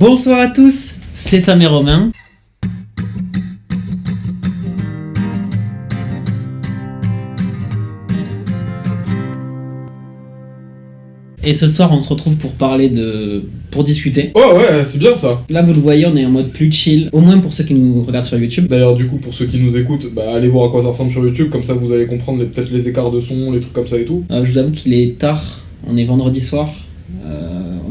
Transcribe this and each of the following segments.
Bonsoir à tous, c'est Sam et Romain. Et ce soir, on se retrouve pour discuter. Oh ouais, c'est bien ça. Là, vous le voyez, on est en mode plus chill, au moins pour ceux qui nous regardent sur YouTube. D'ailleurs, du coup, pour ceux qui nous écoutent, allez voir à quoi ça ressemble sur YouTube, comme ça vous allez comprendre peut-être les écarts de son, les trucs comme ça et tout. Je vous avoue qu'il est tard, on est vendredi soir.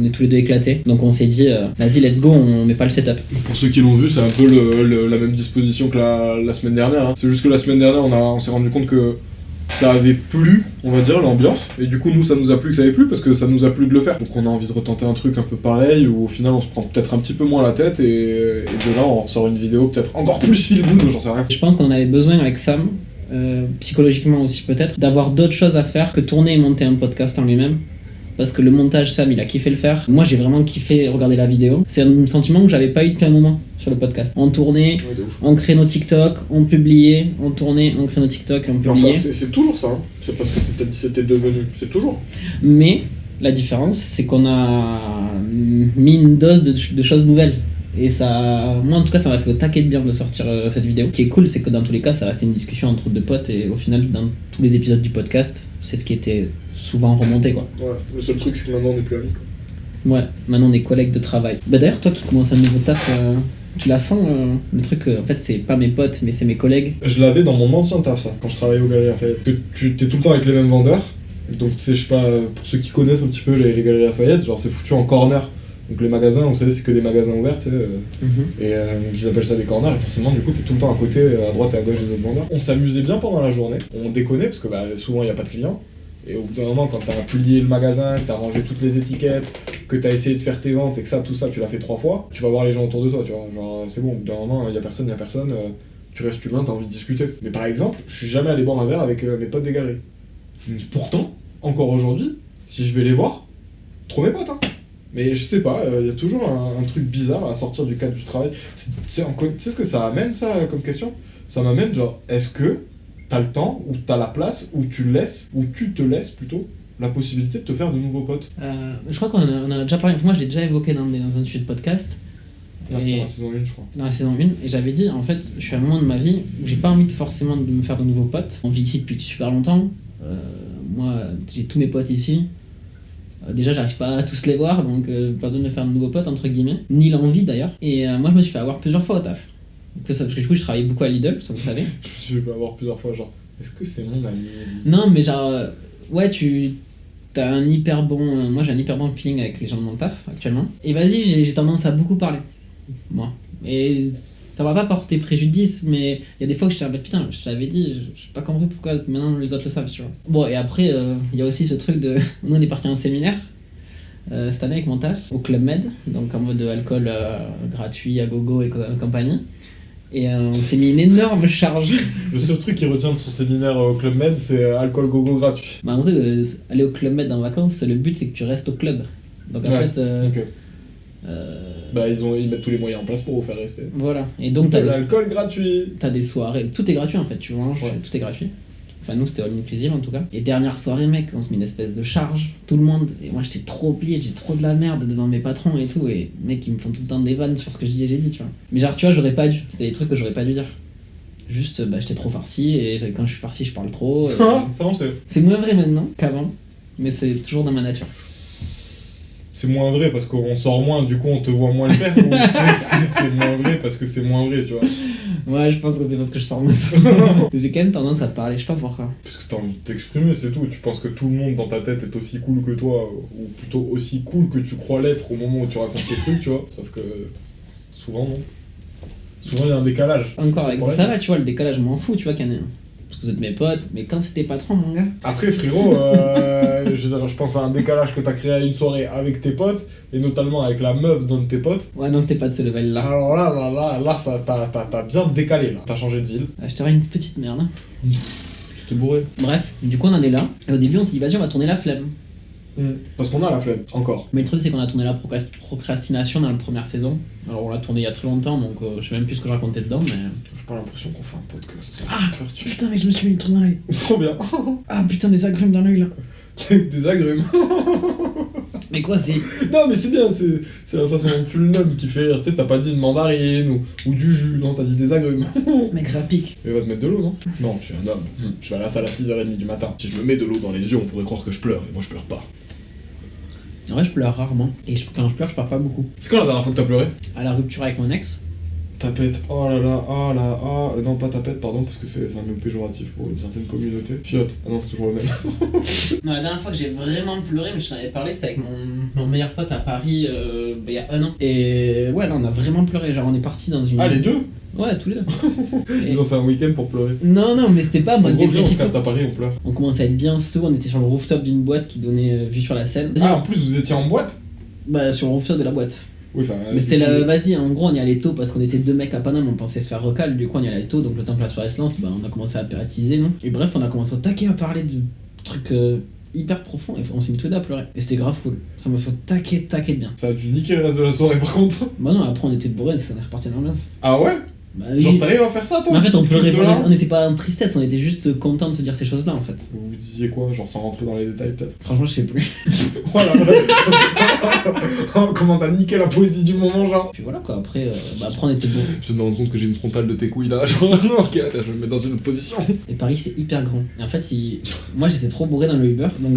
On est tous les deux éclatés, donc on s'est dit vas-y let's go, on met pas le setup. Pour ceux qui l'ont vu, c'est un peu la même disposition que la semaine dernière, hein. C'est juste que la semaine dernière on s'est rendu compte que ça avait plu, on va dire, l'ambiance, et du coup nous ça nous a plu que ça avait plu parce que ça nous a plu de le faire. Donc on a envie de retenter un truc un peu pareil où au final on se prend peut-être un petit peu moins la tête et de là on ressort une vidéo peut-être encore plus feel good, j'en sais rien. Je pense qu'on en avait besoin avec Sam, psychologiquement aussi peut-être, d'avoir d'autres choses à faire que tourner et monter un podcast en lui-même. Parce que le montage, Sam, il a kiffé le faire. Moi, j'ai vraiment kiffé regarder la vidéo. C'est un sentiment que j'avais pas eu depuis un moment sur le podcast. On tournait, on créait nos TikTok, on publiait, on tournait, on créait nos TikTok, on publiait. Enfin, c'est toujours ça, hein. C'est parce que c'était devenu, c'est toujours. Mais la différence, c'est qu'on a mis une dose de choses nouvelles. Et ça, moi en tout cas, ça m'a fait au taquet de bien de sortir cette vidéo. Ce qui est cool, c'est que dans tous les cas, ça reste une discussion entre deux potes. Et au final, dans tous les épisodes du podcast, c'est ce qui était souvent remonté, quoi. Ouais, le seul truc, c'est que maintenant on n'est plus amis, quoi. Ouais, maintenant on est collègues de travail. D'ailleurs, toi qui commences un nouveau taf, tu la sens, le truc, en fait, c'est pas mes potes, mais c'est mes collègues. Je l'avais dans mon ancien taf, ça, quand je travaillais au Galeries Lafayette. Que tu t'es tout le temps avec les mêmes vendeurs. Donc, tu sais, je sais pas, pour ceux qui connaissent un petit peu les Galeries Lafayette, genre c'est foutu en corner. Donc les magasins, vous savez, c'est que des magasins ouverts, tu sais, et donc ils appellent ça des corners, et forcément, du coup, t'es tout le temps à côté, à droite et à gauche des autres vendeurs. On s'amusait bien pendant la journée, on déconnait, parce que souvent, il n'y a pas de clients. Et au bout d'un moment, quand t'as plié le magasin, que t'as rangé toutes les étiquettes, que t'as essayé de faire tes ventes et que tout ça, tu l'as fait 3 fois, tu vas voir les gens autour de toi, tu vois. Genre, c'est bon, au bout d'un moment, il y a personne, tu restes humain, t'as envie de discuter. Mais par exemple, je suis jamais allé boire un verre avec mes potes des galeries. Pourtant, encore aujourd'hui, si je vais les voir, trop mes potes, hein. Mais je sais pas, il y a toujours un truc bizarre à sortir du cadre du travail. Tu sais ce que ça amène, ça, comme question ? Ça m'amène, genre, est-ce que t'as le temps, ou t'as la place, ou tu te laisses plutôt, la possibilité de te faire de nouveaux potes ? Je crois qu'on en a déjà parlé, moi je l'ai déjà évoqué dans un sujet de podcast. C'était dans la saison 1, je crois. Dans la saison 1, et j'avais dit, en fait, je suis à un moment de ma vie où j'ai pas envie forcément de me faire de nouveaux potes. On vit ici depuis super longtemps, moi j'ai tous mes potes ici. Déjà, j'arrive pas à tous les voir, donc pas besoin de me faire de nouveaux potes, entre guillemets. Ni l'envie d'ailleurs. Et moi, je me suis fait avoir plusieurs fois au taf. Parce que du coup, je travaillais beaucoup à Lidl, ça vous savez. Je me suis fait avoir plusieurs fois, genre, est-ce que c'est mon ami ? Non, mais genre, ouais, t'as un hyper bon. Moi, j'ai un hyper bon feeling avec les gens de mon taf actuellement. Et vas-y, j'ai tendance à beaucoup parler, moi. Et ça va pas porter préjudice, mais il y a des fois que je suis en mode putain, je t'avais dit, je sais pas compris pourquoi maintenant les autres le savent, tu vois. Bon, et après, il y a aussi ce truc de. Nous, on est parti à un séminaire cette année avec mon taf, au Club Med, donc en mode alcool gratuit à gogo et compagnie. Et on s'est mis une énorme charge. Le seul truc qui retient de son séminaire au Club Med, c'est alcool gogo gratuit. En vrai, aller au Club Med en vacances, le but c'est que tu restes au club. Donc en fait. Okay. Ils mettent tous les moyens en place pour vous faire rester. Voilà. Et donc t'as l'alcool gratuit. T'as des soirées, tout est gratuit en fait, tu manges, tout est gratuit. Enfin nous c'était all inclusive en tout cas. Et dernière soirée mec, on se met une espèce de charge, tout le monde, et moi j'étais trop plié, j'ai trop de la merde devant mes patrons et tout, et mec ils me font tout le temps des vannes sur ce que j'ai dit, tu vois. Mais genre tu vois, j'aurais pas dû, c'est des trucs que j'aurais pas dû dire. Juste j'étais trop farci, et quand je suis farci je parle trop. Ça on sait. C'est moins vrai maintenant qu'avant, mais c'est toujours dans ma nature. C'est moins vrai parce qu'on sort moins, du coup on te voit moins le faire, ou c'est moins vrai parce que c'est moins vrai, tu vois. Ouais, je pense que c'est parce que je sors moins. J'ai quand même tendance à parler, je sais pas pourquoi. Parce que t'as envie de t'exprimer, c'est tout. Tu penses que tout le monde dans ta tête est aussi cool que toi, ou plutôt aussi cool que tu crois l'être au moment où tu racontes tes trucs, tu vois. Sauf que souvent non. Souvent il y a un décalage. Encore avec vous, ça va, tu vois, le décalage, je m'en fous, tu vois, qu'il y en ait un. Parce que vous êtes mes potes, mais quand c'était patron, mon gars. Après, frérot, je pense à un décalage que t'as créé à une soirée avec tes potes, et notamment avec la meuf d'un de tes potes. Ouais, non, c'était pas de ce level-là. Alors là, ça, t'as bien décalé, là. T'as changé de ville. Je t'aurais une petite merde. Tu t'es bourré. Bref, du coup, on en est là. Et au début, on s'est dit, vas-y, on va tourner la flemme. Parce qu'on a la flemme, encore. Mais le truc, c'est qu'on a tourné la procrastination dans la première saison. Alors, on l'a tourné il y a très longtemps, donc je sais même plus ce que je racontais dedans, mais. J'ai pas l'impression qu'on fait un podcast. Ah putain, mec, je me suis mis une truc dans l'œil. Trop bien. Ah putain, des agrumes dans l'œil là. Des agrumes. Mais quoi, c'est. Non, mais c'est bien, c'est la façon dont tu le nommes qui fait rire. Tu sais, t'as pas dit une mandarine ou du jus, non, t'as dit des agrumes. Mec, ça pique. Mais va te mettre de l'eau, non? Non, je suis un homme. Je vais à la salle à 6h30 du matin. Si je me mets de l'eau dans les yeux, on pourrait croire que je pleure, et moi je pleure pas. En vrai, je pleure rarement. Et quand je pleure, je pleure pas beaucoup. C'est quand la dernière fois que t'as pleuré? À la rupture avec mon ex. Tapette, oh là là, ah là, ah, non pas tapette, pardon, parce que c'est un mot péjoratif pour une certaine communauté. Fiotte, ah non, c'est toujours le même. Non, la dernière fois que j'ai vraiment pleuré, mais je t'en avais parlé, c'était avec mon meilleur pote à Paris il y a 1 an. Et ouais, là, on a vraiment pleuré. Genre, on est parti dans une. Ah, les deux? Ouais, tous les deux. Ils ont fait un week-end pour pleurer. Non, mais c'était pas En mode gros, viens, on se dépressif. capte à Paris, on pleure. On commençait à être bien sous, on était sur le rooftop d'une boîte qui donnait vue sur la Seine. Ah, en plus, vous étiez en boîte? Bah, sur le rooftop de la boîte. Oui, enfin. Mais c'était la. Vas-y, en gros, on y allait tôt parce qu'on était 2 mecs à Paname, on pensait se faire recal. Du coup, on y allait tôt, donc le temps que la soirée se lance, bah, on a commencé à apératiser, non? Et bref, on a commencé au taquet à parler de trucs hyper profonds et on s'est mis tous les deux à pleurer. Et c'était grave cool. Ça m'a fait taquer de bien. Ça a dû niquer le reste de la soirée par contre. Bah non, après on était bourrés, ça est reparti à l'ambiance. Ah ouais? Bah, Genre oui. t'arrives à faire ça toi? Mais en fait, on pleurait, Crise de larmes on n'était pas en tristesse, on était juste content de se dire ces choses-là en fait. Vous vous disiez quoi? Genre sans rentrer dans les détails peut-être? Franchement, je sais plus. Voilà. Comment t'as niqué la poésie du moment genre? Puis voilà quoi, après on était bourrés. Je me rends compte que j'ai une frontale de tes couilles là, genre ok, attends, je vais me mettre dans une autre position. Et Paris, c'est hyper grand. Et en fait, moi j'étais trop bourré dans le Uber, donc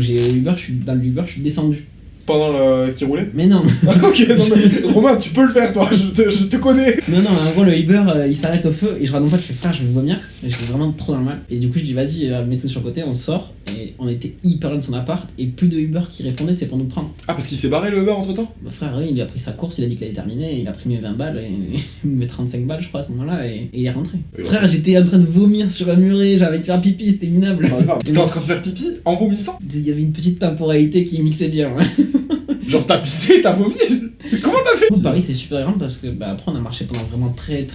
dans le Uber, je suis descendu. Pendant le qui roulait? Mais non. Ok, non mais Romain, tu peux le faire toi, je te connais. Non, en gros, le Uber il s'arrête au feu et je regarde mon pote, je fais frère, je vais vomir. Et j'étais vraiment trop dans le mal. Et du coup, je dis vas-y, mets-tout sur le côté, on sort. Et on était hyper loin de son appart et plus de Uber qui répondait, c'est pour nous prendre. Ah, parce qu'il s'est barré le Uber entre temps? Mon frère, oui, il a pris sa course, il a dit qu'il allait terminer, il a pris mes 20 balles, et mes 35 balles, je crois, à ce moment-là, et il est rentré. Oui, Frère, j'étais en train de vomir sur un muret, j'avais envie de faire pipi, c'était minable. Pas grave. T'étais en train de faire pipi en vomissant? Il y avait une petite temporalité qui mixait bien, ouais. Genre t'as pissé, t'as vomi? Comment t'as fait? Paris, c'est super grand parce que après, on a marché pendant vraiment très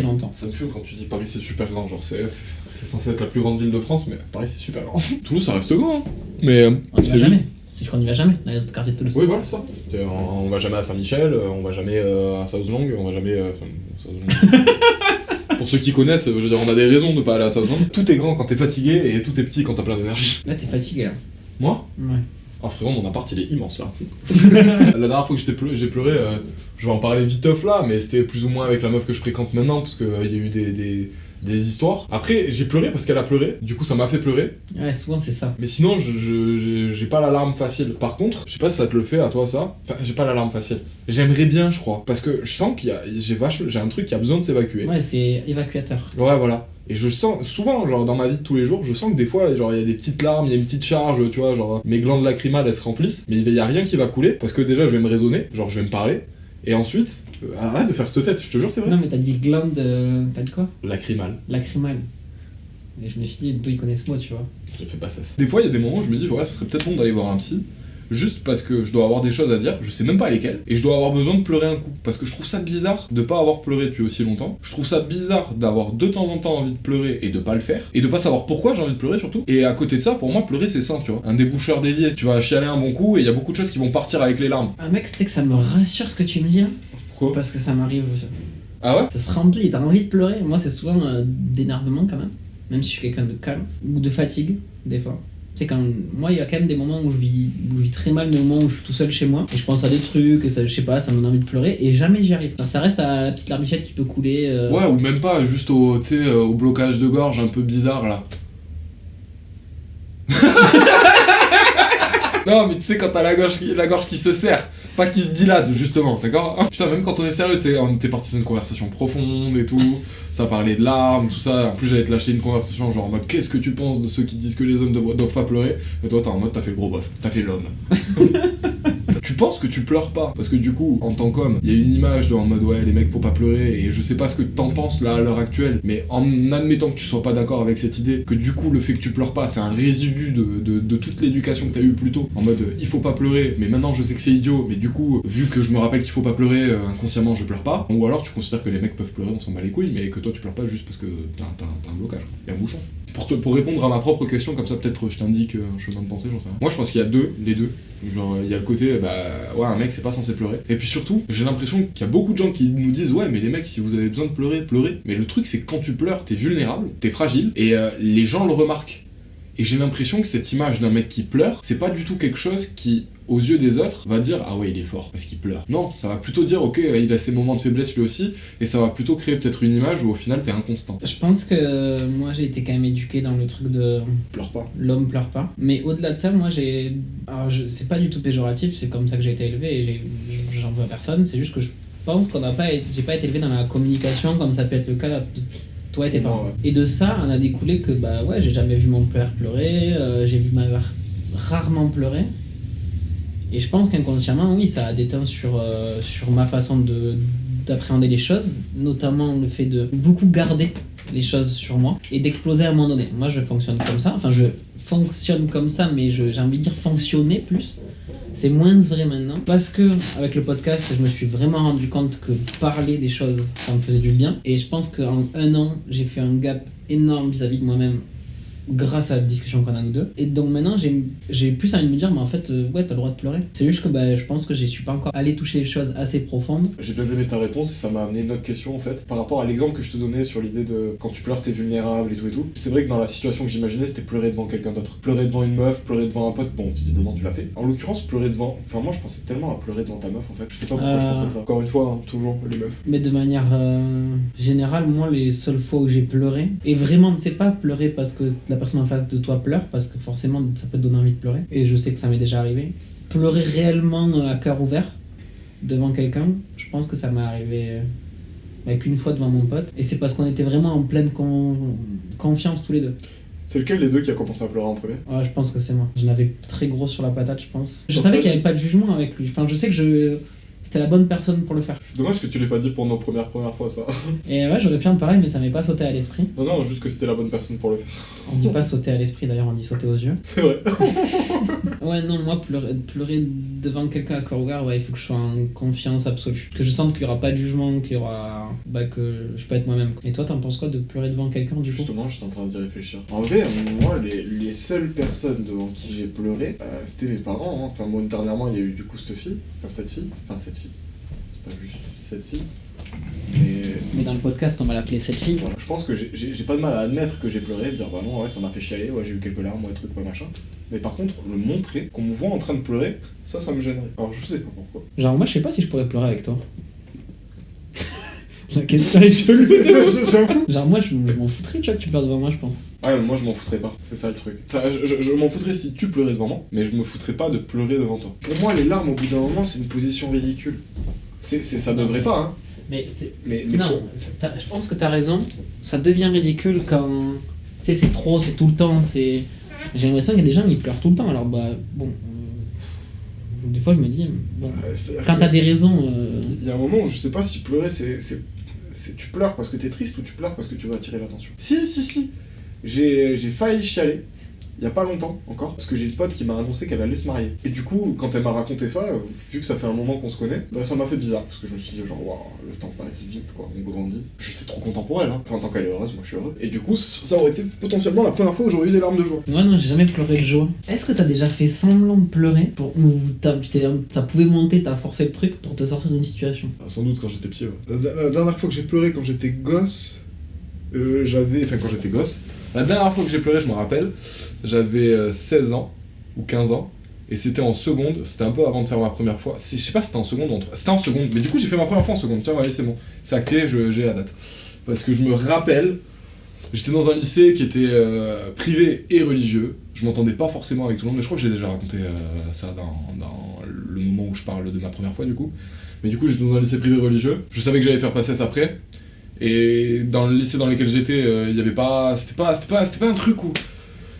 longtemps. Ça me fume quand tu dis Paris c'est super grand, genre c'est censé être la plus grande ville de France, mais Paris c'est super grand. Toulouse ça reste grand, hein. Mais On y va c'est jamais. C'est qu'on y va jamais dans les autres quartiers de Toulouse. Oui, voilà, c'est ça. On va jamais à Saint-Michel, on va jamais à Southlang, on va jamais. Southlang. Pour ceux qui connaissent, je veux dire, on a des raisons de pas aller à Southlang. Tout est grand quand t'es fatigué et tout est petit quand t'as plein d'énergie. Là, t'es fatigué, là. Moi? Ouais. Ah frérot, mon appart il est immense là. La dernière fois que j'ai pleuré, je vais en parler vite off là, mais c'était plus ou moins avec la meuf que je fréquente maintenant parce qu'il y a eu des histoires. Après, j'ai pleuré parce qu'elle a pleuré, du coup ça m'a fait pleurer. Ouais, souvent c'est ça. Mais sinon, j'ai pas la larme facile. Par contre, je sais pas si ça te le fait à toi ça. Enfin, j'ai pas la larme facile. J'aimerais bien, je crois, parce que je sens j'ai un truc qui a besoin de s'évacuer. Ouais, c'est évacuateur. Ouais, voilà. Et je sens, souvent, genre dans ma vie de tous les jours, je sens que des fois, genre il y a des petites larmes, il y a une petite charge, tu vois, genre mes glandes lacrymales elles se remplissent, mais il y a rien qui va couler, parce que déjà je vais me raisonner, genre je vais me parler, et ensuite, arrête de faire cette tête, je te jure c'est vrai. Non, mais t'as dit glande. T'as dit quoi? Lacrymale. Lacrymale. Et je me suis dit, d'où ils connaissent moi, tu vois. Je fais pas ça. Des fois, il y a des moments où je me dis, ouais, ce serait peut-être bon d'aller voir un psy, juste parce que je dois avoir des choses à dire, je sais même pas lesquelles, et je dois avoir besoin de pleurer un coup. Parce que je trouve ça bizarre de pas avoir pleuré depuis aussi longtemps. Je trouve ça bizarre d'avoir de temps en temps envie de pleurer et de pas le faire, et de pas savoir pourquoi j'ai envie de pleurer surtout. Et à côté de ça, pour moi, pleurer c'est sain, tu vois. Un déboucheur d'évier. Tu vas chialer un bon coup, et il y a beaucoup de choses qui vont partir avec les larmes. Ah, mec, tu sais que ça me rassure ce que tu me dis, hein. Pourquoi? Parce que ça m'arrive aussi. Ah ouais? Ça se remplit, t'as envie de pleurer. Moi, c'est souvent d'énervement quand même si je suis quelqu'un de calme. Ou de fatigue, des fois. C'est quand moi, il y a quand même des moments où je vis très mal, mais au moment où je suis tout seul chez moi, et je pense à des trucs, et ça, je sais pas, ça me donne envie de pleurer, et jamais j'y arrive. Alors, ça reste à la petite larmichette qui peut couler. Ouais, ou même pas, juste au blocage de gorge un peu bizarre là. Non, mais tu sais, quand t'as la gorge qui se serre, pas qui se dilate, justement, d'accord? Putain, même quand on est sérieux, tu sais, on était parti sur une conversation profonde et tout, ça parlait de larmes, tout ça, en plus j'allais te lâcher une conversation genre en mode qu'est-ce que tu penses de ceux qui disent que les hommes doivent pas pleurer? Et toi, t'es en mode t'as fait le gros bof, t'as fait l'homme. Tu penses que tu pleures pas, parce que du coup, en tant qu'homme, il y a une image de en mode ouais, les mecs faut pas pleurer, et je sais pas ce que t'en penses là à l'heure actuelle, mais en admettant que tu sois pas d'accord avec cette idée, que du coup le fait que tu pleures pas, c'est un résidu de toute l'éducation que t'as eu plus tôt, en mode il faut pas pleurer, mais maintenant je sais que c'est idiot, mais du coup, vu que je me rappelle qu'il faut pas pleurer, inconsciemment je pleure pas, ou alors tu considères que les mecs peuvent pleurer, on s'en bat les couilles, mais que toi tu pleures pas juste parce que t'as un blocage, il y a un bouchon. Pour répondre à ma propre question, comme ça peut-être je t'indique un chemin de pensée, j'en sais rien. Moi je pense qu'il y a les deux. Genre il y a le côté, ouais un mec c'est pas censé pleurer. Et puis surtout, j'ai l'impression qu'il y a beaucoup de gens qui nous disent ouais mais les mecs si vous avez besoin de pleurer, pleurez. Mais le truc c'est que quand tu pleures, t'es vulnérable, t'es fragile, et les gens le remarquent. Et j'ai l'impression que cette image d'un mec qui pleure, c'est pas du tout quelque chose qui, aux yeux des autres, va dire ah ouais il est fort parce qu'il pleure. Non, ça va plutôt dire ok il a ses moments de faiblesse lui aussi, et ça va plutôt créer peut-être une image où au final t'es inconstant. Je pense que moi j'ai été quand même éduqué dans le truc de Pleure pas. l'homme pleure pas. Mais au-delà de ça, moi j'ai. Alors c'est pas du tout péjoratif, c'est comme ça que j'ai été élevé et j'en veux à personne, c'est juste que je pense j'ai pas été élevé dans la communication comme ça peut être le cas de toi et tes parents. Ouais. Et de ça, on a découlé que bah ouais, j'ai jamais vu mon père pleurer, j'ai vu ma mère rarement pleurer. Et je pense qu'inconsciemment, oui, ça a déteint sur ma façon d'appréhender les choses, notamment le fait de beaucoup garder les choses sur moi et d'exploser à un moment donné. Moi, je fonctionne comme ça, enfin, je fonctionne comme ça, mais j'ai envie de dire fonctionner plus. C'est moins vrai maintenant parce que avec le podcast, je me suis vraiment rendu compte que parler des choses, ça me faisait du bien. Et je pense qu'en 1 an, j'ai fait un gap énorme vis-à-vis de moi-même grâce à la discussion qu'on a nous deux. Et donc maintenant, j'ai plus envie de me dire, mais en fait, ouais, t'as le droit de pleurer. C'est juste que bah, je pense que je suis pas encore allé toucher les choses assez profondes. J'ai bien aimé ta réponse et ça m'a amené une autre question en fait. Par rapport à l'exemple que je te donnais sur l'idée de quand tu pleures t'es vulnérable et tout et tout. C'est vrai que dans la situation que j'imaginais c'était pleurer devant quelqu'un d'autre. Pleurer devant une meuf, pleurer devant un pote, bon visiblement tu l'as fait. En l'occurrence pleurer devant... Enfin moi je pensais tellement à pleurer devant ta meuf en fait. Je sais pas pourquoi je pensais à ça. Encore une fois, hein, toujours les meufs. Mais de manière générale, moi les seules fois où j'ai pleuré, et vraiment c'est pas pleurer parce que la personne en face de toi pleure, parce que forcément ça peut te donner envie de pleurer, et je sais que ça m'est déjà arrivé. Pleurer réellement à cœur ouvert devant quelqu'un, je pense que ça m'est arrivé qu'une fois devant mon pote, et c'est parce qu'on était vraiment en pleine confiance tous les deux. C'est lequel des deux qui a commencé à pleurer en premier? Ouais, je pense que c'est moi. Je l'avais très gros sur la patate, je pense. Je savais qu'il n'y avait pas de jugement avec lui. Enfin, je sais que c'était la bonne personne pour le faire. C'est dommage que tu l'aies pas dit pour nos premières fois ça. Et ouais, j'aurais pu en parler, mais ça m'est pas sauté à l'esprit. Non, juste que c'était la bonne personne pour le faire. On dit pas sauter à l'esprit, d'ailleurs, on dit sauter aux yeux. C'est vrai. Ouais, non, moi, pleurer devant quelqu'un à corps ouvert, ouais, il faut que je sois en confiance absolue. Que je sente qu'il y aura pas de jugement, qu'il y aura... Bah, que je peux être moi-même. Et toi, t'en penses quoi de pleurer devant quelqu'un, du coup? Justement, j'étais en train d'y réfléchir. En vrai, moi, les seules personnes devant qui j'ai pleuré, c'était mes parents. Hein. Enfin, moi, dernièrement, il y a eu du coup cette fille. C'est pas juste cette fille. Mais dans le podcast, on va l'appeler cette fille. Voilà. Je pense que j'ai pas de mal à admettre que j'ai pleuré, dire bah non, ouais, ça m'a fait chialer, ouais, j'ai eu quelques larmes, ouais, truc, ouais, machin. Mais par contre, le montrer, qu'on me voit en train de pleurer, ça me gênerait. Alors, je sais pas pourquoi. Genre, moi, je sais pas si je pourrais pleurer avec toi. La question est C'est chelou. ça, j'avoue. Genre, moi, je m'en foutrais, tu vois, que tu pleures devant moi, je pense. Ah, mais moi, je m'en foutrais pas. C'est ça le truc. Enfin, je m'en foutrais si tu pleurais devant moi, mais je me foutrais pas de pleurer devant toi. Pour moi, les larmes, au bout d'un moment, c'est une position ridicule. Ça devrait pas, hein. Mais c'est... Mais Non, je pense que t'as raison. Ça devient ridicule quand... Tu sais, c'est trop, c'est tout le temps, c'est... J'ai l'impression qu'il y a des gens qui pleurent tout le temps, alors bah, bon... Des fois, je me dis, bon... Quand t'as des raisons... Il y a un moment où je sais pas si pleurer, tu pleures parce que t'es triste ou tu pleures parce que tu veux attirer l'attention. Si. J'ai failli chialer. Il y a pas longtemps encore, parce que j'ai une pote qui m'a annoncé qu'elle allait se marier. Et du coup, quand elle m'a raconté ça, vu que ça fait un moment qu'on se connaît, bah ça m'a fait bizarre, parce que je me suis dit genre waouh, le temps passe vite quoi, on grandit. J'étais trop content pour elle, hein. Enfin, tant qu'elle est heureuse, moi je suis heureux. Et du coup, ça aurait été potentiellement la première fois où j'aurais eu des larmes de joie. Ouais, non, j'ai jamais pleuré de joie. Est-ce que t'as déjà fait semblant de pleurer ou ça pouvait monter, t'as forcé le truc pour te sortir d'une situation? Ah, sans doute quand j'étais petit, ouais. La dernière fois que j'ai pleuré quand j'étais gosse, quand j'étais gosse, la dernière fois que j'ai pleuré, je me rappelle, j'avais 16 ans ou 15 ans, et c'était en seconde, c'était un peu avant de faire ma première fois. Je sais pas si c'était en seconde ou c'était en seconde, mais du coup j'ai fait ma première fois en seconde. Tiens, allez, c'est bon, c'est acté, j'ai la date. Parce que je me rappelle, j'étais dans un lycée qui était privé et religieux, je m'entendais pas forcément avec tout le monde, mais je crois que j'ai déjà raconté ça dans le moment où je parle de ma première fois du coup. Mais du coup j'étais dans un lycée privé religieux, je savais que j'allais faire PACES après. Et dans le lycée dans lequel j'étais, il y avait pas... C'était pas un truc où...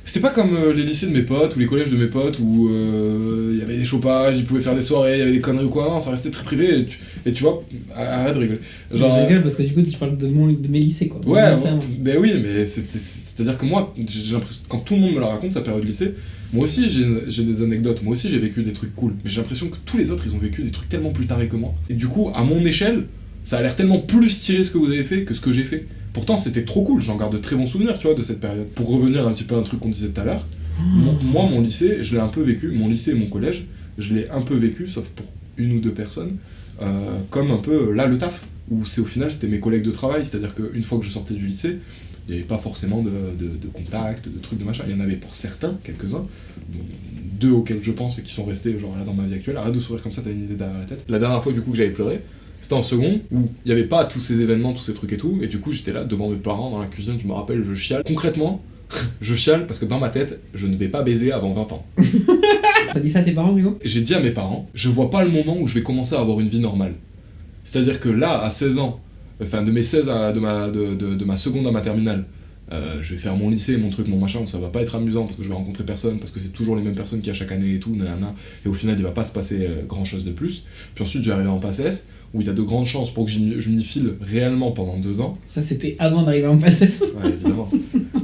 C'était pas comme les lycées de mes potes ou les collèges de mes potes où il y avait des chopages, ils pouvaient faire des soirées, il y avait des conneries ou quoi. Non, ça restait très privé et tu vois... Arrête de rigoler. Genre... Je rigole parce que du coup tu parles de mes lycées quoi. Ouais, ben oui, mais c'est-à-dire que moi, j'ai l'impression quand tout le monde me la raconte, sa période lycée, moi aussi j'ai des anecdotes, moi aussi j'ai vécu des trucs cool. Mais j'ai l'impression que tous les autres, ils ont vécu des trucs tellement plus tarés que moi. Et du coup, à mon échelle... Ça a l'air tellement plus stylé ce que vous avez fait que ce que j'ai fait. Pourtant, c'était trop cool, j'en garde de très bons souvenirs, tu vois, de cette période. Pour revenir un petit peu à un truc qu'on disait tout à l'heure, moi, mon lycée, je l'ai un peu vécu, mon lycée et mon collège, je l'ai un peu vécu, sauf pour une ou deux personnes, comme un peu, là, le taf, où au final, c'était mes collègues de travail, c'est-à-dire qu'une fois que je sortais du lycée, Il n'y avait pas forcément de contact, de trucs, de machin. Il y en avait pour certains, quelques-uns, dont 2 auxquels je pense et qui sont restés genre là dans ma vie actuelle. Arrête de sourire comme ça, t'as une idée derrière la tête. La dernière fois du coup que j'avais pleuré, c'était en seconde, où il n'y avait pas tous ces événements, tous ces trucs et tout, et du coup j'étais là devant mes parents dans la cuisine, je me rappelle, je chiale. Concrètement, je chiale parce que dans ma tête, je ne vais pas baiser avant 20 ans. T'as dit ça à tes parents, Hugo? J'ai dit à mes parents, je vois pas le moment où je vais commencer à avoir une vie normale. C'est-à-dire que là, à 16 ans, enfin de mes 16 à, de ma seconde à ma terminale, je vais faire mon lycée, mon truc, mon machin, où ça va pas être amusant parce que je vais rencontrer personne, parce que c'est toujours les mêmes personnes qu'il y a chaque année et tout, nanana, et au final il va pas se passer grand chose de plus. Puis ensuite je vais arriver en PACES, où il y a de grandes chances pour que je m'y file réellement pendant 2 ans. Ça c'était avant d'arriver en PACES. Ouais, évidemment.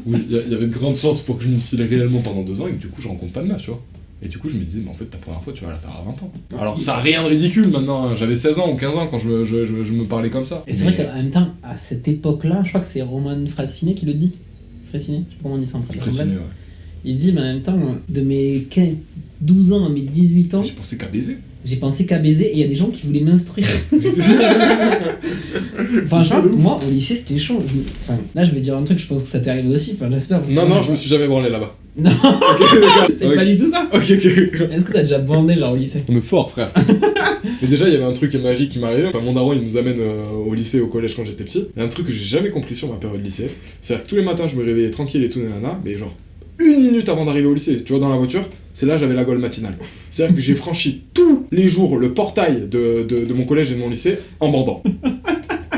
Où il y avait de grandes chances pour que je m'y file réellement pendant 2 ans, et que du coup je rencontre pas de meuf, tu vois. Et du coup, je me disais, mais en fait, ta première fois, tu vas la faire à 20 ans. Alors, ça a rien de ridicule maintenant, hein. J'avais 16 ans ou 15 ans quand je me parlais comme ça. Et c'est vrai qu'en même temps, à cette époque-là, je crois que c'est Roman Frassinet qui le dit. Frassinet, je sais pas comment on dit ça en français. Frassinet, ouais. Il dit, mais en même temps, de mes 12 ans à mes 18 ans, J'ai pensé qu'à baiser. j'ai pensé qu'à baiser et il y a des gens qui voulaient m'instruire. C'est ça. Franchement, moi au lycée c'était chaud. Enfin, là je vais dire un truc, je pense que ça t'est arrivé aussi, enfin j'espère. Non, je me suis jamais branlé là-bas. Non, Okay, d'accord. c'est pas du tout ça. Ok. Est-ce que t'as déjà bandé genre au lycée? On est fort, frère. Mais déjà, il y avait un truc magique qui m'arrivait. Enfin, mon daron, il nous amène au lycée, au collège quand j'étais petit. Il y a un truc que j'ai jamais compris sur ma période lycée. C'est-à-dire que tous les matins, je me réveillais tranquille et tout, nanana, mais genre 1 minute avant d'arriver au lycée, tu vois, dans la voiture, c'est là j'avais la gaule matinale. C'est-à-dire que j'ai franchi tous les jours le portail de mon collège et de mon lycée en bandant.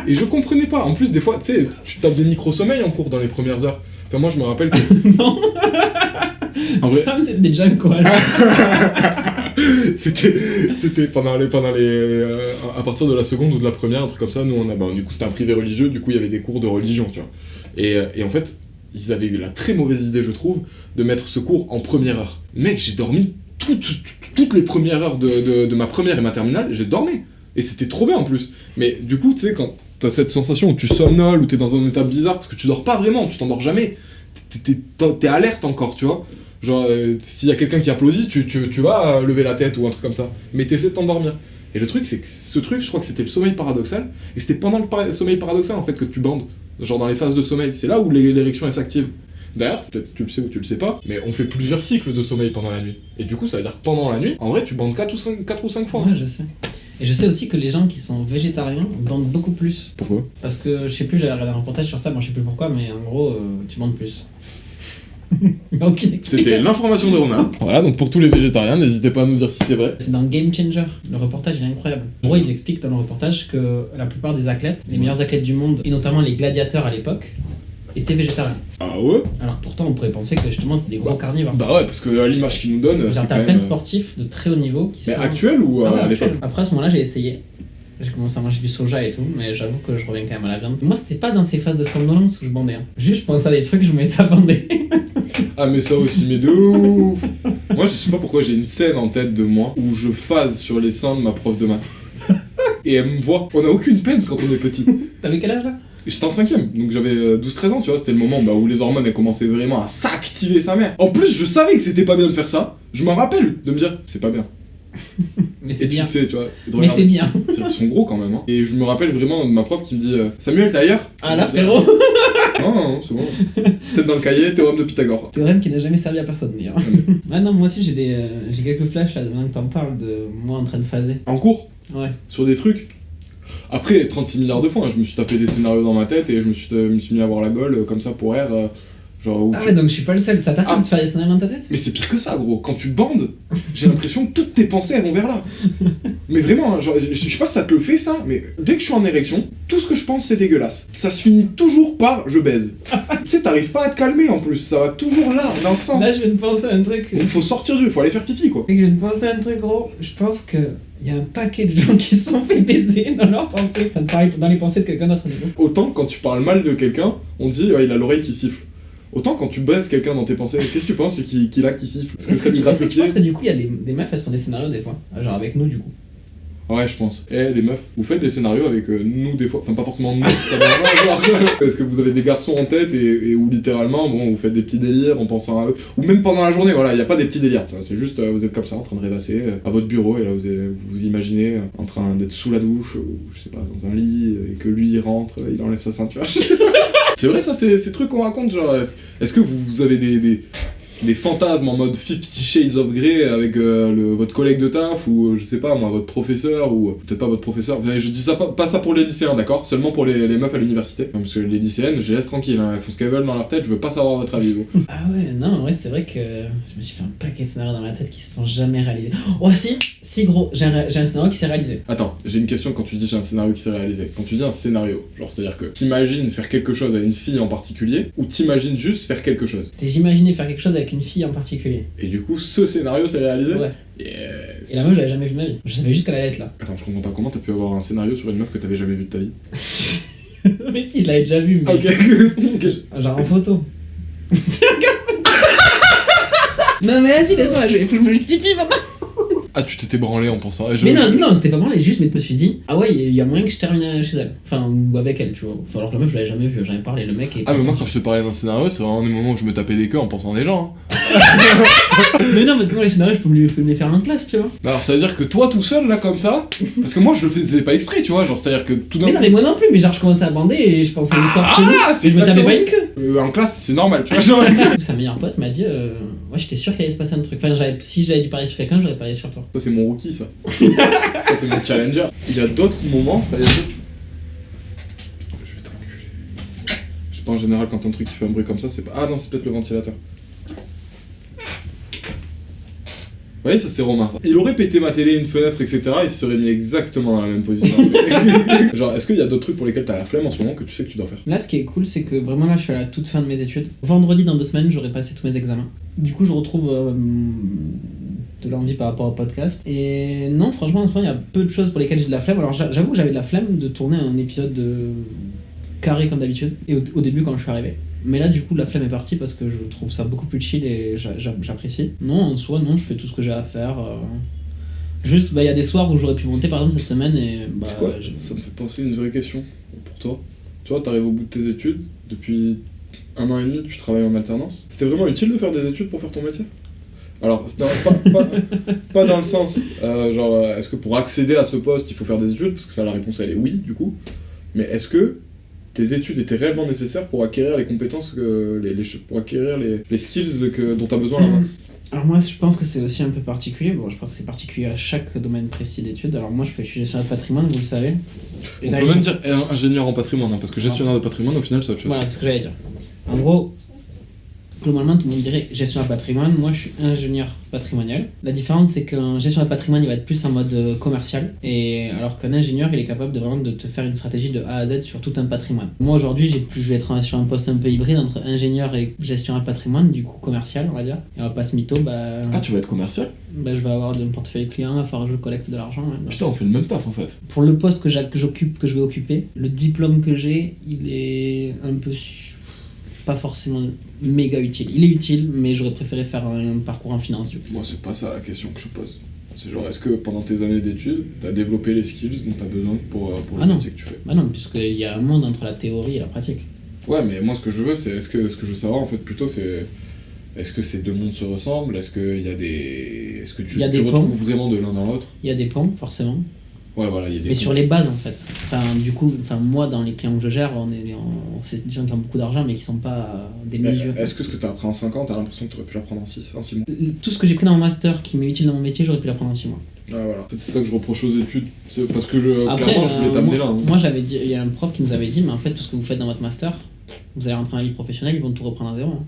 Et je comprenais pas. En plus, des fois, tu sais, tu tapes des micro-sommeils en cours dans les premières heures. Enfin, moi, je me rappelle que... Non. En vrai... Sam, c'était déjà quoi là. c'était pendant les à partir de la seconde ou de la première, un truc comme ça. Nous, du coup, c'était un privé religieux. Du coup, il y avait des cours de religion, tu vois. Et en fait, ils avaient eu la très mauvaise idée, je trouve, de mettre ce cours en première heure. Mec, j'ai dormi toutes les premières heures de ma première et ma terminale, j'ai dormi. Et c'était trop bien en plus. Mais du coup, tu sais, quand t'as cette sensation où tu somnoles, où t'es dans un état bizarre, parce que tu dors pas vraiment, tu t'endors jamais. T'es alerte encore, tu vois. Genre, s'il y a quelqu'un qui applaudit, tu vas lever la tête ou un truc comme ça. Mais t'essaies de t'endormir. Et le truc, c'est que ce truc, je crois que c'était le sommeil paradoxal. Et c'était pendant le sommeil paradoxal, en fait, que tu bandes. Genre dans les phases de sommeil. C'est là où l'érection, elle s'active. D'ailleurs, peut-être tu le sais ou tu le sais pas, mais on fait plusieurs cycles de sommeil pendant la nuit. Et du coup, ça veut dire que pendant la nuit, en vrai, tu bandes 4 ou 5 fois. Ouais, je sais. Et je sais aussi que les gens qui sont végétariens bandent beaucoup plus. Pourquoi ? Parce que, je sais plus, j'avais regardé un reportage sur ça, moi je sais plus pourquoi, mais en gros, tu bandes plus. Aucune explication. C'était l'information de Romain. Voilà, donc pour tous les végétariens, n'hésitez pas à nous dire si c'est vrai. C'est dans Game Changer. Le reportage il est incroyable. En gros, il explique dans le reportage que la plupart des athlètes, les meilleurs athlètes du monde, et notamment les gladiateurs à l'époque, étaient végétariens. Ah ouais ? Alors pourtant, on pourrait penser que justement c'est des gros carnivores. Bah ouais, parce que à l'image qu'ils nous donnent, Genre, c'est t'as quand plein même... de sportifs de très haut niveau qui Mais sont... actuel ou Ah ouais, à l'époque ? actuel. Après à ce moment-là, j'ai essayé. J'ai commencé à manger du soja et tout, mais j'avoue que je reviens quand même à la viande. Moi, c'était pas dans ces phases de somnolence où je bandais. Hein. Juste, je pensais à des trucs, je me mettais à bander. Ah mais ça aussi, mais de ouf. Moi, je sais pas pourquoi j'ai une scène en tête de moi où je phase sur les seins de ma prof de maths. Et elle me voit. On a aucune peine quand on est petit. T'avais quel âge là ? J'étais en 5ème, donc j'avais 12-13 ans, tu vois, c'était le moment où les hormones elles commençaient vraiment à s'activer sa mère. En plus, je savais que c'était pas bien de faire ça. Je m'en rappelle de me dire, c'est pas bien. Mais c'est bien. Tu sais, tu vois, Mais c'est bien. Ils sont gros quand même. Hein. Et je me rappelle vraiment de ma prof qui me dit Samuel, t'es ailleurs ? Ah là, frérot. Non, c'est bon. Peut-être dans le cahier, théorème de Pythagore. Théorème qui n'a jamais servi à personne d'ailleurs. Ah non, moi aussi j'ai quelques flashs là, maintenant que t'en parles, de moi en train de phaser. En cours ? Ouais. Sur des trucs. Après, 36 milliards de fois, hein, je me suis tapé des scénarios dans ma tête et je me suis mis à avoir la gaule comme ça pour air. Genre, ah ouais, donc je suis pas le seul, ça t'arrive de faire des scénarios dans ta tête ? Mais c'est pire que ça, gros. Quand tu bandes, j'ai l'impression que toutes tes pensées elles vont vers là. Mais vraiment, hein, genre, je sais pas si ça te le fait ça, mais dès que je suis en érection, tout ce que je pense c'est dégueulasse. Ça se finit toujours par je baise. Tu sais, t'arrives pas à te calmer en plus, ça va toujours là, dans le sens. Là, je viens de penser à un truc. Donc faut sortir du, faut aller faire pipi quoi. Je viens de penser à un truc gros, je pense que il y a un paquet de gens qui se sont fait baiser dans leurs pensées, dans les pensées de quelqu'un d'autre. Autant quand tu parles mal de quelqu'un, on dit ouais, il a l'oreille qui siffle. Autant quand tu baises quelqu'un dans tes pensées, qu'est-ce que tu penses qu'il a qui siffle ? Parce que ça lui gratte le Je pied. pense que du coup, il y a des meufs, elles se font des scénarios des fois. Genre avec nous, du coup. Ouais, je pense. Les meufs, vous faites des scénarios avec nous des fois, enfin pas forcément nous, ça va genre, parce que vous avez des garçons en tête et où littéralement, bon, vous faites des petits délires en pensant à eux, ou même pendant la journée, voilà, il y a pas des petits délires, tu vois, c'est juste, vous êtes comme ça en train de rêvasser à votre bureau et là vous imaginez en train d'être sous la douche ou je sais pas dans un lit et que lui il rentre, il enlève sa ceinture, je sais pas. C'est vrai, ça, ces trucs qu'on raconte, genre, est-ce que vous avez des fantasmes en mode 50 Shades of Grey avec votre collègue de taf ou je sais pas moi votre professeur ou peut-être pas votre professeur. Enfin, je dis ça pas ça pour les lycéens, d'accord, seulement pour les meufs à l'université, parce que les lycéennes je les laisse tranquilles, hein. Elles font ce qu'elles veulent dans leur tête, je veux pas savoir votre avis vous. Ah ouais, non en vrai c'est vrai que je me suis fait un paquet de scénarios dans ma tête qui se sont jamais réalisés. Oh si gros, j'ai un scénario qui s'est réalisé. Attends, j'ai une question quand tu dis j'ai un scénario qui s'est réalisé. Quand tu dis un scénario, genre c'est à dire que t'imagines faire quelque chose à une fille en particulier ou t'imagines juste faire quelque chose. J'imaginais faire quelque chose avec une fille en particulier. Et du coup, ce scénario s'est réalisé. Ouais. Yes. Et la meuf, je l'avais jamais vue de ma vie. Je savais juste qu'elle allait être là. Attends, je comprends pas comment t'as pu avoir un scénario sur une meuf que t'avais jamais vue de ta vie. Mais si, je l'avais déjà vue. Mais... Ok. Genre en photo. Non mais vas-y, laisse-moi, faut que je me multiplie maintenant. Ah, tu t'étais branlé en pensant. Mais non, c'était pas branlé, juste, mais je me suis dit, ah ouais, il y a moyen que je termine chez elle. Enfin, ou avec elle, tu vois. Enfin, alors que la meuf, je l'avais jamais vue, j'en avais parlé, le mec. Ah, mais moi, quand je te parlais d'un scénario, c'est vraiment des moments où je me tapais des queues en pensant des gens. Hein. Mais non, parce que moi, les scénarios, je peux me les faire en place, tu vois. Alors, ça veut dire que toi, tout seul, là, comme ça, parce que moi, je le faisais pas exprès, tu vois. Genre, c'est à dire que tout d'un coup. Mais non, mais moi non plus, mais genre, je commençais à bander et je pensais à l'histoire chez nous. Et je me tapais pas une queue. En classe, c'est normal, tu vois. Genre... Sa meilleure pote m'a dit, ouais, j'étais sûr qu'il allait se passer un truc. Enfin, si j'avais dû parier sur quelqu'un, j'aurais parié sur toi. Ça, c'est mon rookie, ça. Ça, c'est mon challenger. Il y a d'autres moments. Je vais t'enculer. Je sais pas, en général, quand un truc qui fait un bruit comme ça, c'est pas. Ah non, c'est peut-être le ventilateur. Vous voyez, ça c'est Romain, ça. Il aurait pété ma télé, une fenêtre, etc. Il se serait mis exactement dans la même position. Genre, est-ce qu'il y a d'autres trucs pour lesquels t'as la flemme en ce moment que tu sais que tu dois faire? Là, ce qui est cool, c'est que vraiment là, je suis à la toute fin de mes études. Vendredi, dans 2 semaines, j'aurai passé tous mes examens. Du coup, je retrouve de l'envie par rapport au podcast. Et non, franchement, en ce moment, il y a peu de choses pour lesquelles j'ai de la flemme. Alors, j'avoue que j'avais de la flemme de tourner un épisode carré comme d'habitude. Et au début, quand je suis arrivé. Mais là, du coup, la flemme est partie parce que je trouve ça beaucoup plus chill et j'apprécie. Non, en soi, non, je fais tout ce que j'ai à faire. Juste, il y a des soirs où j'aurais pu monter, par exemple, cette semaine et... C'est quoi Ça me fait penser à une vraie question pour toi. Tu vois, t'arrives au bout de tes études, depuis 1 an et demi, tu travailles en alternance. C'était vraiment utile de faire des études pour faire ton métier? Alors, pas dans le sens, genre, est-ce que pour accéder à ce poste, il faut faire des études? Parce que ça, la réponse, elle est oui, du coup. Mais est-ce que tes études étaient réellement nécessaires pour acquérir les compétences, pour acquérir les skills dont tu as besoin là-bas? Alors moi, je pense que c'est aussi un peu particulier. Bon, je pense que c'est particulier à chaque domaine précis d'études. Alors moi, je suis gestionnaire de patrimoine, vous le savez. On peut même dire ingénieur en patrimoine, hein, parce que gestionnaire de patrimoine, au final, c'est autre chose. Voilà, c'est ce que j'allais dire. En gros, globalement, tout le monde dirait gestionnaire de patrimoine. Moi, je suis ingénieur patrimonial. La différence, c'est qu'un gestionnaire de patrimoine, il va être plus en mode commercial. Et alors qu'un ingénieur, il est capable de te faire une stratégie de A à Z sur tout un patrimoine. Moi, aujourd'hui, je vais être sur un poste un peu hybride entre ingénieur et gestionnaire de patrimoine, du coup commercial, on va dire. Et on va pas se mytho, Ah, tu vas être commercial? Je vais avoir un portefeuille client, il va falloir que je collecte de l'argent. Ouais. Putain, on fait le même taf en fait. Pour le poste que je vais occuper, le diplôme que j'ai, il est un peu pas forcément méga utile. Il est utile, mais j'aurais préféré faire un parcours en finance du coup. Moi, c'est pas ça la question que je pose. C'est genre, est-ce que pendant tes années d'études, t'as développé les skills dont t'as besoin pour le métier que tu fais? Ah non, puisqu'il y a un monde entre la théorie et la pratique. Ouais, mais moi, ce que je veux, c'est ce que je veux savoir en fait plutôt, c'est est-ce que ces deux mondes se ressemblent? Est-ce qu'il y a des... Est-ce que tu retrouves vraiment de l'un dans l'autre? Il y a des ponts, forcément. Ouais, voilà, il y a des mais sur les bases en fait. Du coup, moi dans les clients que je gère, c'est des gens qui ont beaucoup d'argent mais qui sont pas des mesures. Est-ce que ce que tu as appris en 5 ans, tu as l'impression que tu aurais pu l'apprendre en 6 mois? Tout ce que j'ai pris dans mon master qui m'est utile dans mon métier, j'aurais pu l'apprendre en 6 mois. Ouais, voilà. En fait, c'est ça que je reproche aux études. C'est parce que Après, clairement, je voulais t'amener là. Hein. Moi, il y a un prof qui nous avait dit, mais en fait, tout ce que vous faites dans votre master, vous allez rentrer dans la vie professionnelle, ils vont tout reprendre à zéro. Hein.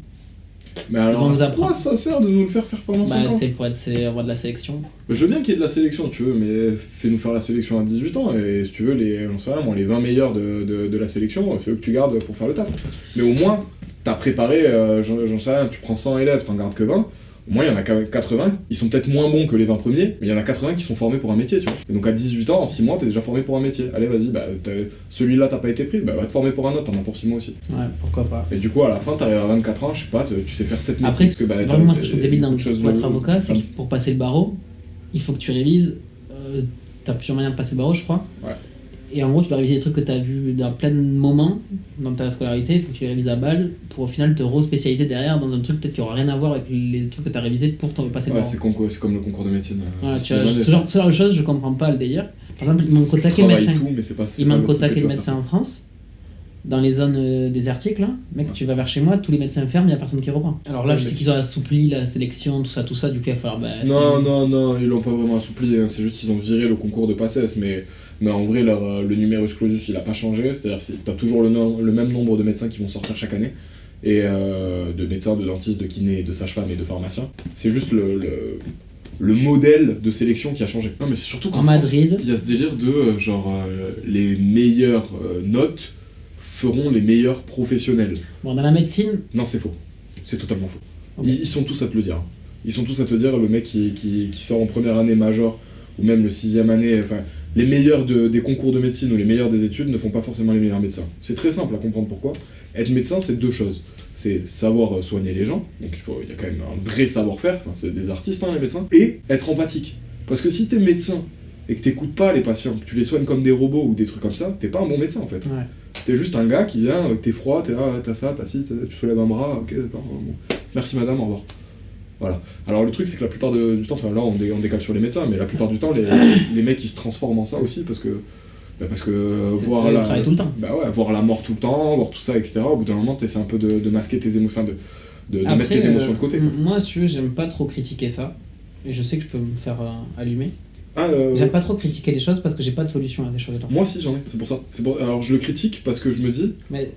Mais alors, à quoi ça sert de nous le faire pendant 5 ans? C'est pour être roi de la sélection. Je veux bien qu'il y ait de la sélection, tu veux, mais fais-nous faire la sélection à 18 ans, et si tu veux, les 20 meilleurs de la sélection, c'est eux que tu gardes pour faire le taf. Mais au moins, t'as préparé, j'en sais rien, tu prends 100 élèves, t'en gardes que 20, au moins il y en a 80, ils sont peut-être moins bons que les 20 premiers, mais il y en a 80 qui sont formés pour un métier, tu vois. Et donc à 18 ans, en 6 mois, t'es déjà formé pour un métier. Allez, vas-y, celui-là t'as pas été pris, va te former pour un autre, t'en as pour 6 mois aussi. Ouais, pourquoi pas. Et du coup, à la fin, t'arrives à 24 ans, je sais pas, tu sais faire 7 métiers. Après, parce que, vraiment, ce que je trouve débile pour être avocat, c'est que pour passer le barreau, il faut que tu révises, t'as plusieurs manières de passer le barreau, je crois. Ouais. Et en gros, tu dois réviser des trucs que tu as vus dans plein de moments dans ta scolarité, il faut que tu les révises à balle pour au final te re-spécialiser derrière dans un truc peut-être qui aura rien à voir avec les trucs que tu as révisés pour passer le barreau. C'est comme le concours de médecine. Ouais, tu vois, ce genre de choses, je comprends pas le délire. Par exemple, il manque au taquet médecin. Il manque au taquet de médecin en France. dans les zones désertiques, là, mec, tu vas vers chez moi, tous les médecins ferment, il n'y a personne qui reprend. Alors là, Ouais, je mais sais qu'ils ont assoupli la sélection, tout ça, du coup, il va falloir. Non, ils l'ont pas vraiment assoupli, hein. C'est juste qu'ils ont viré le concours de PACES, mais en vrai, le numerus clausus, il a pas changé, c'est-à-dire que t'as toujours le même nombre de médecins qui vont sortir chaque année, et de médecins, de dentistes, de kinés, de sages-femmes et de pharmaciens. C'est juste le modèle de sélection qui a changé. Non, mais c'est surtout qu'en En France, Madrid. il y a ce délire de, les meilleures notes feront les meilleurs professionnels. Bon, dans la médecine. Non, c'est faux. C'est totalement faux. Ok. Ils sont tous à te le dire. Ils sont tous à te dire, le mec qui sort en première année major, ou même le 6ème année, enfin, les meilleurs des concours de médecine ou les meilleurs des études ne font pas forcément les meilleurs médecins. C'est très simple à comprendre pourquoi. Être médecin, c'est 2 choses. C'est savoir soigner les gens, donc il y a quand même un vrai savoir-faire, enfin, c'est des artistes, hein, les médecins, et être empathique. Parce que si t'es médecin et que t'écoutes pas les patients, que tu les soignes comme des robots ou des trucs comme ça, t'es pas un bon médecin en fait. Ouais. T'es juste un gars qui vient, t'es froid, t'es là, t'as ça, t'as ci, tu soulèves un bras, ok, d'accord, bon. Merci madame, au revoir. Voilà. Alors le truc c'est que la plupart du temps, enfin là on décale sur les médecins, mais la plupart du temps les mecs ils se transforment en ça aussi parce que voir le travail tout le temps. Bah ouais, voir la mort tout le temps, voir tout ça, etc. Au bout d'un moment t'essaies un peu de masquer tes émotions, de mettre tes émotions de côté. Moi, si tu veux, j'aime pas trop critiquer ça, et je sais que je peux me faire allumer. Ah, J'aime pas trop critiquer les choses parce que j'ai pas de solution à ces choses-là. moi aussi j'en ai, c'est pour ça. Alors je le critique parce que je me dis, Mais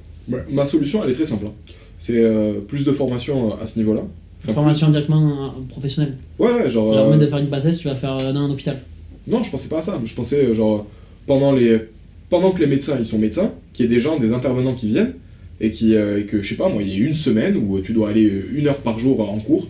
ma solution elle est très simple. Hein. C'est plus de formation à ce niveau-là. Enfin, formation directement professionnelle. Ouais, Genre, au lieu de faire une bassesse, tu vas faire dans un hôpital. Non, je pensais pas à ça. Je pensais, pendant que les médecins, ils sont médecins, qu'il y ait des intervenants qui viennent, et que, je sais pas, moi, il y ait une semaine où tu dois aller 1 heure par jour en cours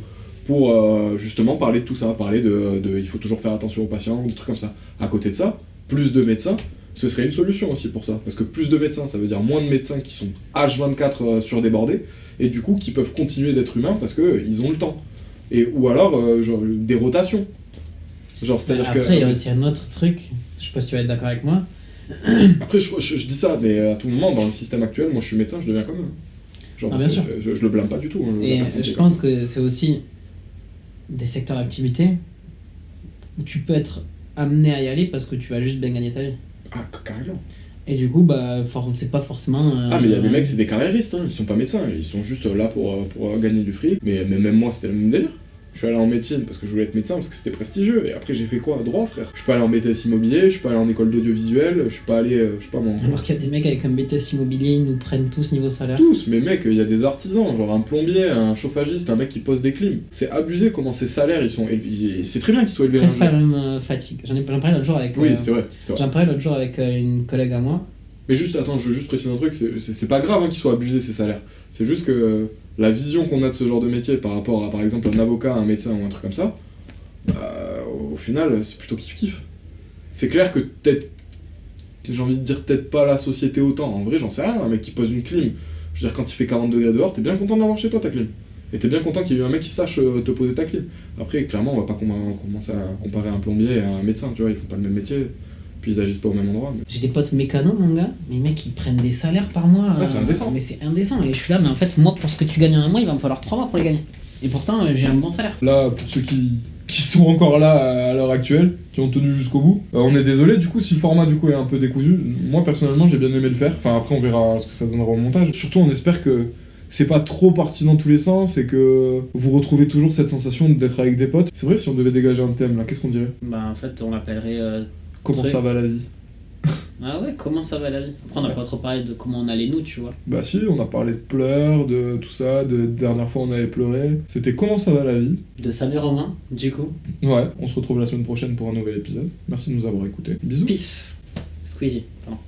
pour, justement, parler de tout ça, parler de il faut toujours faire attention aux patients, des trucs comme ça. À côté de ça, plus de médecins, ce serait une solution aussi pour ça. Parce que plus de médecins, ça veut dire moins de médecins qui sont H24 surdébordés, et du coup, qui peuvent continuer d'être humains parce qu'ils ont le temps. Ou alors, des rotations. C'est-à-dire que... Après, il y a aussi un autre truc, je sais pas si tu vas être d'accord avec moi. Après, je dis ça, mais à tout moment, dans le système actuel, moi je suis médecin, je deviens comme eux. Bien sûr. Je le blâme pas du tout. Hein, Et je pense que c'est aussi des secteurs d'activité où tu peux être amené à y aller parce que tu vas juste bien gagner ta vie. Ah, carrément. Et du coup, c'est pas forcément. Ah, mais il y a des mecs, c'est des carriéristes, hein, ils sont pas médecins, ils sont juste là pour gagner du fric. Mais même moi, c'était le même délire. Je suis allé en médecine parce que je voulais être médecin, parce que c'était prestigieux. Et après, j'ai fait quoi? Droit, frère. Je suis pas allé en BTS immobilier, je suis pas allé en école d'audiovisuel, je suis pas allé, je sais pas moi. Alors qu'il y a des mecs avec un BTS immobilier, ils nous prennent tous niveau salaire. Tous, mais mec, il y a des artisans, genre un plombier, un chauffagiste, un mec qui pose des clims. C'est abusé comment ces salaires ils sont élevés. C'est très bien qu'ils soient élevés. Presque la même fatigue. J'en parlais l'autre jour avec. Oui, c'est vrai. J'en parlais l'autre jour avec une collègue à moi. Mais juste, attends, je veux juste préciser un truc, c'est pas grave hein, qu'ils soient abusés ces salaires. C'est juste que la vision qu'on a de ce genre de métier par rapport à, par exemple, un avocat, un médecin ou un truc comme ça, au final, c'est plutôt kiff-kiff. C'est clair que peut-être, j'ai envie de dire peut-être pas la société autant. En vrai, j'en sais rien, un mec qui pose une clim, je veux dire, quand il fait 40 degrés dehors, t'es bien content de l'avoir chez toi ta clim. Et t'es bien content qu'il y ait eu un mec qui sache te poser ta clim. Après, clairement, on va pas commencer à comparer un plombier et un médecin, tu vois, ils font pas le même métier. Puis ils agissent pas au même endroit. Mais... J'ai des potes mécanos, mon gars, mais mecs, ils prennent des salaires par mois. Ouais, c'est indécent. Mais c'est indécent. Et je suis là, mais en fait, moi, pour ce que tu gagnes en un mois, il va me falloir 3 mois pour les gagner. Et pourtant, j'ai un bon salaire. Là, pour ceux qui sont encore là à l'heure actuelle, qui ont tenu jusqu'au bout, on est désolé, du coup, si le format du coup est un peu décousu, moi personnellement, j'ai bien aimé le faire. Enfin, après, on verra ce que ça donnera au montage. Surtout, on espère que c'est pas trop parti dans tous les sens et que vous retrouvez toujours cette sensation d'être avec des potes. C'est vrai, si on devait dégager un thème là, qu'est-ce qu'on dirait? Bah, en fait, on l'appellerait. Comment ça va la vie? Ah ouais, comment ça va la vie? Après, on n'a pas trop parlé de comment on allait nous, tu vois. Bah si, on a parlé de pleurs, de tout ça, de dernière fois on avait pleuré. C'était comment ça va la vie? De Samir Romain, du coup. Ouais, on se retrouve la semaine prochaine pour un nouvel épisode. Merci de nous avoir écoutés. Bisous. Peace. Squeezie, pardon.